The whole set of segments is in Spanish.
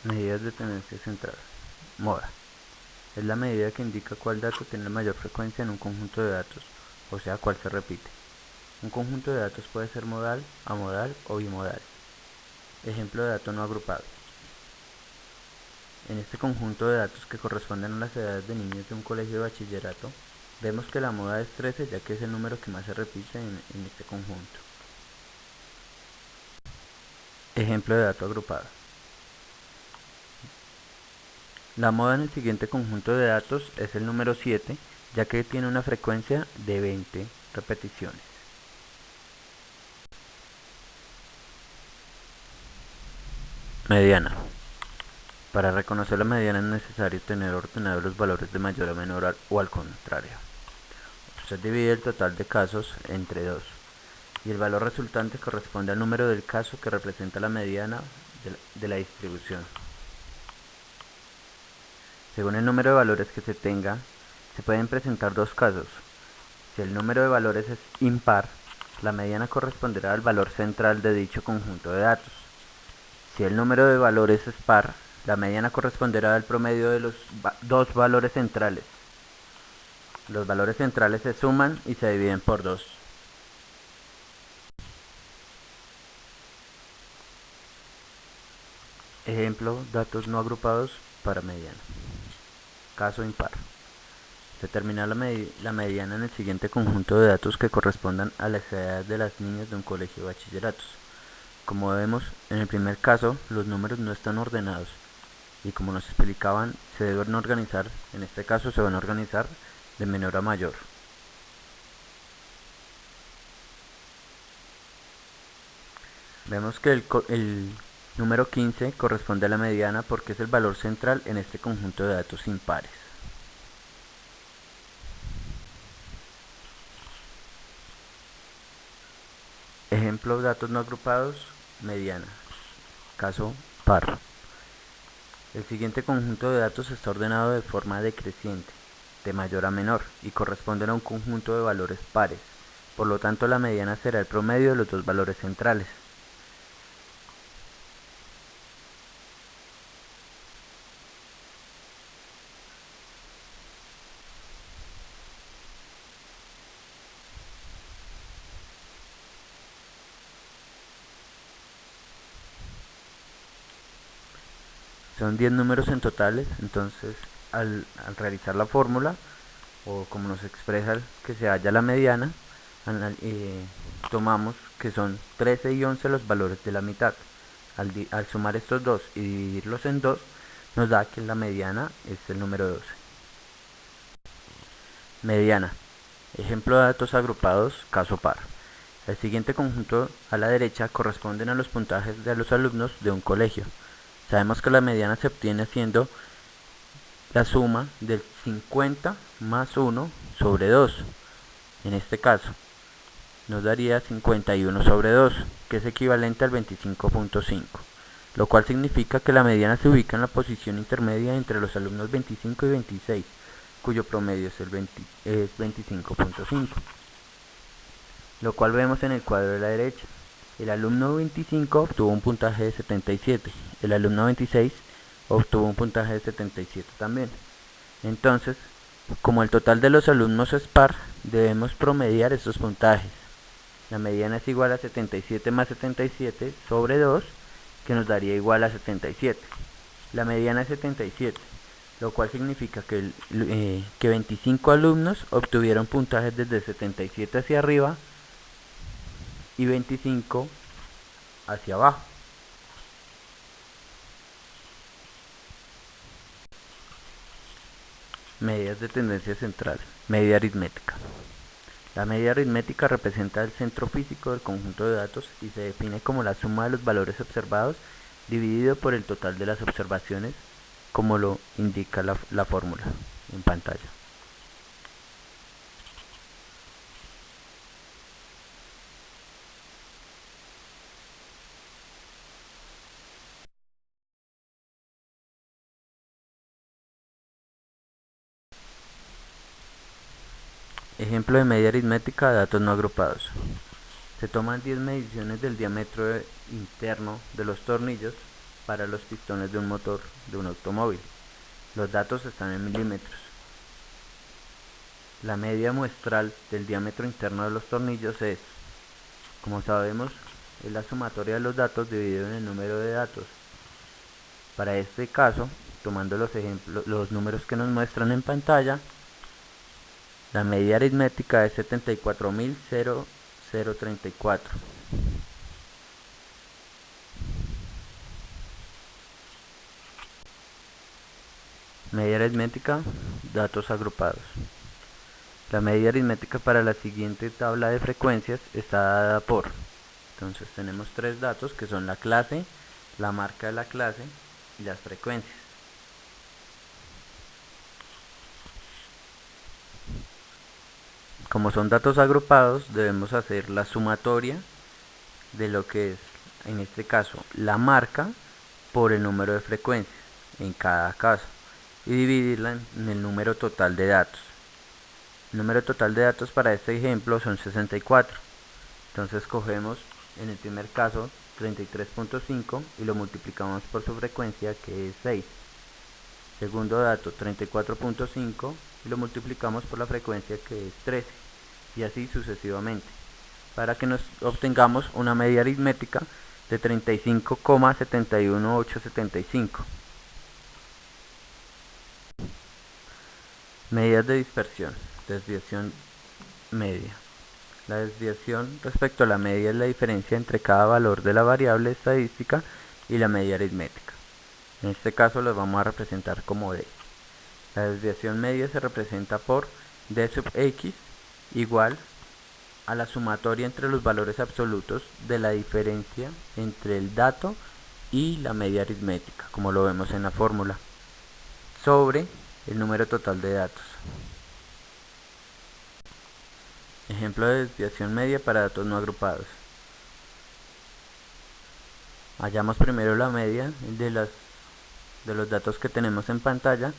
Medidas de tendencia central. Moda. Es la medida que indica cuál dato tiene mayor frecuencia en un conjunto de datos, o sea, cuál se repite. Un conjunto de datos puede ser modal, amodal o bimodal. Ejemplo de dato no agrupado. En este conjunto de datos que corresponden a las edades de niños de un colegio de bachillerato, vemos que la moda es 13 ya que es el número que más se repite en este conjunto. Ejemplo de dato agrupado. La moda en el siguiente conjunto de datos es el número 7, ya que tiene una frecuencia de 20 repeticiones. Mediana. Para reconocer la mediana es necesario tener ordenados los valores de mayor a menor o al contrario. Usted divide el total de casos entre 2 y el valor resultante corresponde al número del caso que representa la mediana de la distribución. Según el número de valores que se tenga, se pueden presentar dos casos. Si el número de valores es impar, la mediana corresponderá al valor central de dicho conjunto de datos. Si el número de valores es par, la mediana corresponderá al promedio de los dos valores centrales. Los valores centrales se suman y se dividen por 2. Ejemplo, datos no agrupados para mediana. Caso impar. Determinar la mediana en el siguiente conjunto de datos que correspondan a las edades de las niñas de un colegio de bachilleratos. Como vemos, en el primer caso, los números no están ordenados y como nos explicaban, se deben organizar, en este caso se van a organizar de menor a mayor. Vemos que el número 15 corresponde a la mediana porque es el valor central en este conjunto de datos impares. Ejemplo, datos no agrupados, mediana. Caso par. El siguiente conjunto de datos está ordenado de forma decreciente, de mayor a menor, y corresponde a un conjunto de valores pares. Por lo tanto, la mediana será el promedio de los dos valores centrales. Son 10 números en totales, entonces al realizar la fórmula, o como nos expresa que se halla la mediana, tomamos que son 13 y 11 los valores de la mitad. Al sumar estos dos y dividirlos en 2, nos da que la mediana es el número 12. Mediana. Ejemplo de datos agrupados, caso par. El siguiente conjunto a la derecha corresponden a los puntajes de los alumnos de un colegio. Sabemos que la mediana se obtiene haciendo la suma del 50 más 1 sobre 2. En este caso, nos daría 51 sobre 2, que es equivalente al 25.5, lo cual significa que la mediana se ubica en la posición intermedia entre los alumnos 25 y 26, cuyo promedio es 25.5, lo cual vemos en el cuadro de la derecha. El alumno 25 obtuvo un puntaje de 77, el alumno 26 obtuvo un puntaje de 77 también. Entonces, como el total de los alumnos es par, debemos promediar estos puntajes. La mediana es igual a 77 más 77 sobre 2, que nos daría igual a 77. La mediana es 77, lo cual significa que 25 alumnos obtuvieron puntajes desde 77 hacia arriba y 25 hacia abajo. Medidas de tendencia central. Medida aritmética. La medida aritmética representa el centro físico del conjunto de datos y se define como la suma de los valores observados dividido por el total de las observaciones, como lo indica la fórmula en pantalla. Ejemplo de medida aritmética de datos no agrupados. Se toman 10 mediciones del diámetro interno de los tornillos para los pistones de un motor de un automóvil. Los datos están en milímetros. La media muestral del diámetro interno de los tornillos es, como sabemos, es la sumatoria de los datos dividido en el número de datos. Para este caso, tomando los números que nos muestran en pantalla, la media aritmética es 74.034. Media aritmética, datos agrupados. La media aritmética para la siguiente tabla de frecuencias está dada por, entonces tenemos tres datos que son la clase, la marca de la clase y las frecuencias. Como son datos agrupados, debemos hacer la sumatoria de lo que es, en este caso, la marca por el número de frecuencias en cada caso y dividirla en el número total de datos. El número total de datos para este ejemplo son 64. Entonces cogemos en el primer caso 33.5 y lo multiplicamos por su frecuencia, que es 6. Segundo dato 34.5 y lo multiplicamos por la frecuencia, que es 13. Y así sucesivamente, para que nos obtengamos una media aritmética de 35,71875. Medidas de dispersión. Desviación media. La desviación respecto a la media es la diferencia entre cada valor de la variable estadística y la media aritmética. En este caso los vamos a representar como D. La desviación media se representa por D sub x igual a la sumatoria entre los valores absolutos de la diferencia entre el dato y la media aritmética, como lo vemos en la fórmula, sobre el número total de datos. Ejemplo de desviación media para datos no agrupados. Hallamos primero la media de los datos que tenemos en pantalla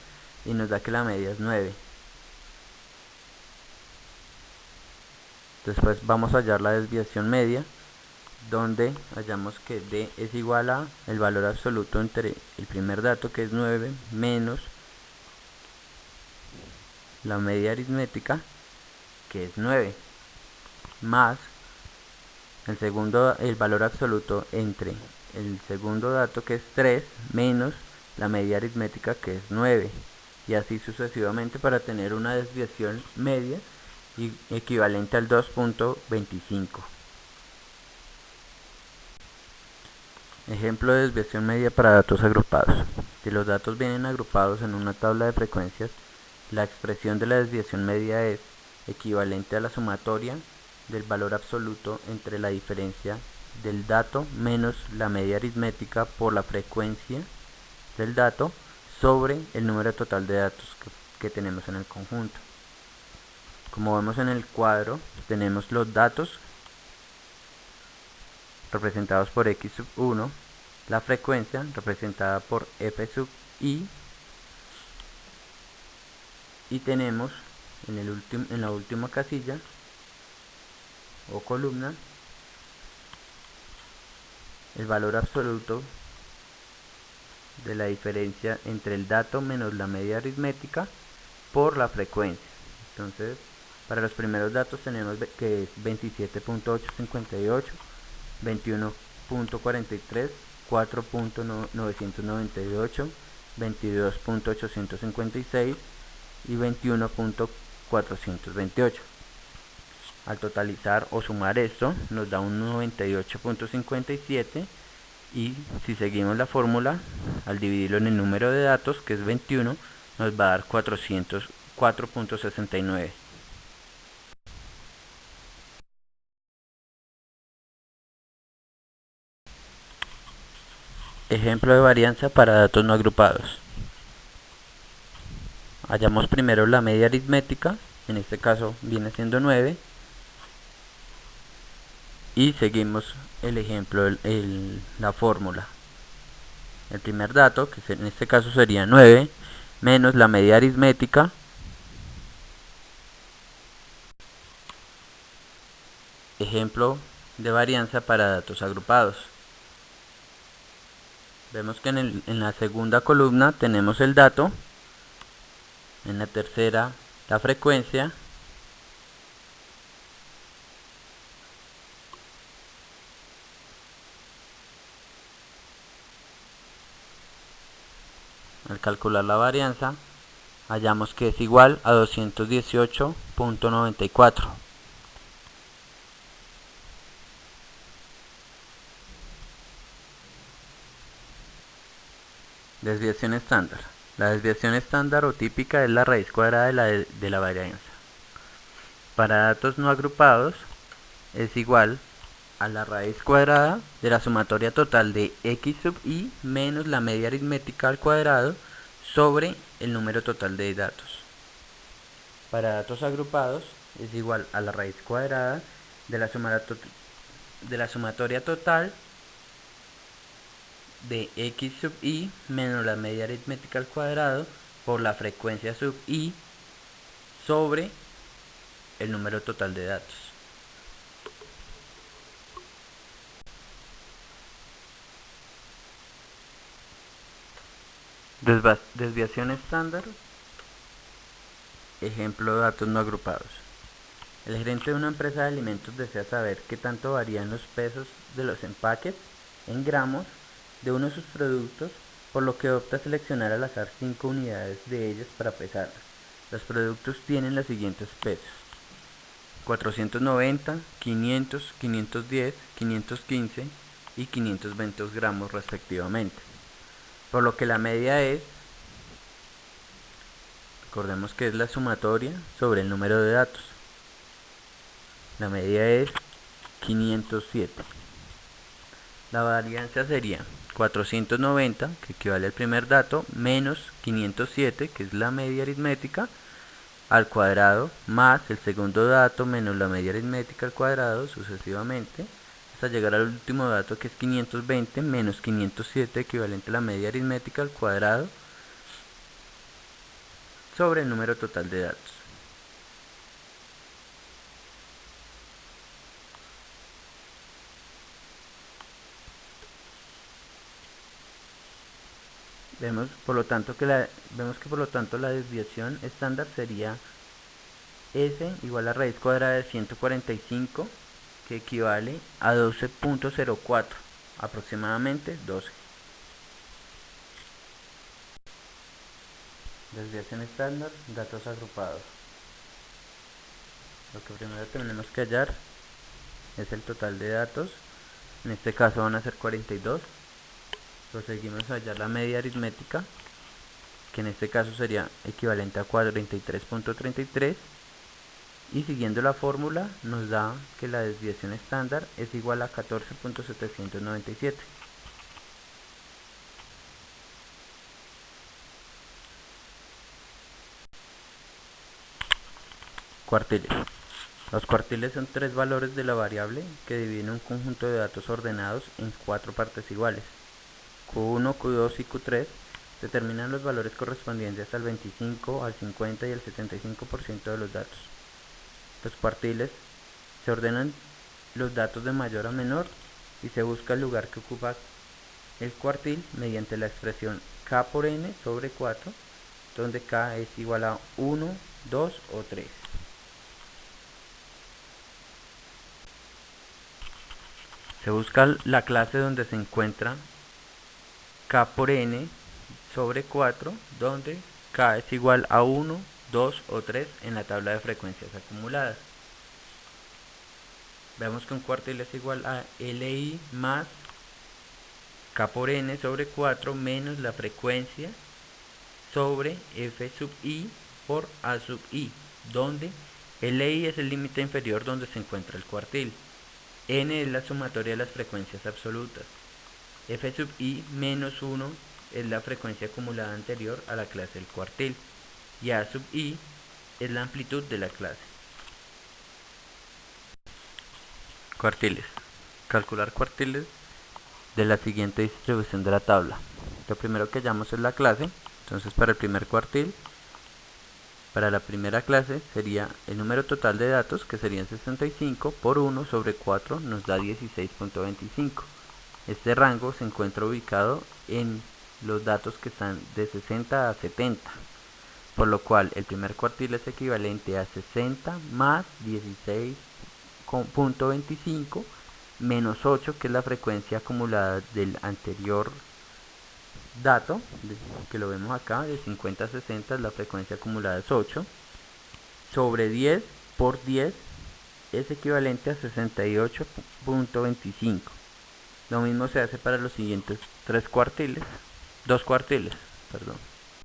y nos da que la media es 9. Después vamos a hallar la desviación media, donde hallamos que D es igual a el valor absoluto entre el primer dato, que es 9, menos la media aritmética, que es 9, más el valor absoluto entre el segundo dato, que es 3, menos la media aritmética, que es 9, y así sucesivamente para tener una desviación media equivalente al 2.25. Ejemplo de desviación media para datos agrupados. Si los datos vienen agrupados en una tabla de frecuencias, la expresión de la desviación media es equivalente a la sumatoria del valor absoluto entre la diferencia del dato menos la media aritmética por la frecuencia del dato sobre el número total de datos que tenemos en el conjunto. Como vemos en el cuadro, tenemos los datos representados por x sub 1, la frecuencia representada por f sub i, y tenemos en la última casilla o columna el valor absoluto de la diferencia entre el dato menos la media aritmética por la frecuencia. Entonces, para los primeros datos tenemos que es 27.858, 21.43, 4.998, 22.856 y 21.428. Al totalizar o sumar esto nos da un 98.57, y si seguimos la fórmula, al dividirlo en el número de datos, que es 21, nos va a dar 404.69. Ejemplo de varianza para datos no agrupados. Hallamos primero la media aritmética, en este caso viene siendo 9, y seguimos el ejemplo, la fórmula. El primer dato, que en este caso sería 9, menos la media aritmética, ejemplo de varianza para datos agrupados. Vemos que en la segunda columna tenemos el dato, en la tercera la frecuencia, al calcular la varianza hallamos que es igual a 218.94. Desviación estándar. La desviación estándar o típica es la raíz cuadrada de la varianza. Para datos no agrupados es igual a la raíz cuadrada de la sumatoria total de x sub i menos la media aritmética al cuadrado sobre el número total de datos. Para datos agrupados es igual a la raíz cuadrada de la sumatoria total de x sub i menos la media aritmética al cuadrado por la frecuencia sub i sobre el número total de datos. Desviación estándar. Ejemplo de datos no agrupados. El gerente de una empresa de alimentos desea saber qué tanto varían los pesos de los empaques en gramos de uno de sus productos, por lo que opta a seleccionar al azar 5 unidades de ellas para pesarlas. Los productos tienen los siguientes pesos: 490, 500, 510, 515 y 520 gramos respectivamente. Por lo que la media es, recordemos que es la sumatoria sobre el número de datos. La media es 507. La varianza sería 490, que equivale al primer dato, menos 507, que es la media aritmética, al cuadrado, más el segundo dato menos la media aritmética al cuadrado, sucesivamente, hasta llegar al último dato, que es 520 menos 507, equivalente a la media aritmética al cuadrado, sobre el número total de datos. Vemos que por lo tanto la desviación estándar sería S igual a raíz cuadrada de 145, que equivale a 12.04, aproximadamente 12. Desviación estándar, datos agrupados. Lo que primero tenemos que hallar es el total de datos. En este caso van a ser 42. Proseguimos a hallar la media aritmética, que en este caso sería equivalente a 43.33, y siguiendo la fórmula nos da que la desviación estándar es igual a 14.797. Cuartiles. Los cuartiles son tres valores de la variable que dividen un conjunto de datos ordenados en cuatro partes iguales. Q1, Q2 y Q3 determinan los valores correspondientes al 25, al 50 y al 75% de los datos. Los cuartiles se ordenan los datos de mayor a menor y se busca el lugar que ocupa el cuartil mediante la expresión k por n sobre 4, donde k es igual a 1, 2 o 3. Se busca la clase donde se encuentra k por n sobre 4, donde k es igual a 1, 2 o 3 en la tabla de frecuencias acumuladas. Vemos que un cuartil es igual a LI más k por n sobre 4 menos la frecuencia sobre f sub i por a sub i, donde LI es el límite inferior donde se encuentra el cuartil. N es la sumatoria de las frecuencias absolutas. F sub i menos 1 es la frecuencia acumulada anterior a la clase del cuartil. Y A sub i es la amplitud de la clase. Cuartiles. Calcular cuartiles de la siguiente distribución de la tabla. Lo primero que hallamos es la clase. Entonces para el primer cuartil, para la primera clase sería el número total de datos, que serían 65 por 1 sobre 4 nos da 16.25. Este rango se encuentra ubicado en los datos que están de 60 a 70, por lo cual el primer cuartil es equivalente a 60 más 16.25 menos 8, que es la frecuencia acumulada del anterior dato, que lo vemos acá, de 50 a 60, la frecuencia acumulada es 8, sobre 10 por 10 es equivalente a 68.25. Lo mismo se hace para los siguientes dos cuartiles, perdón.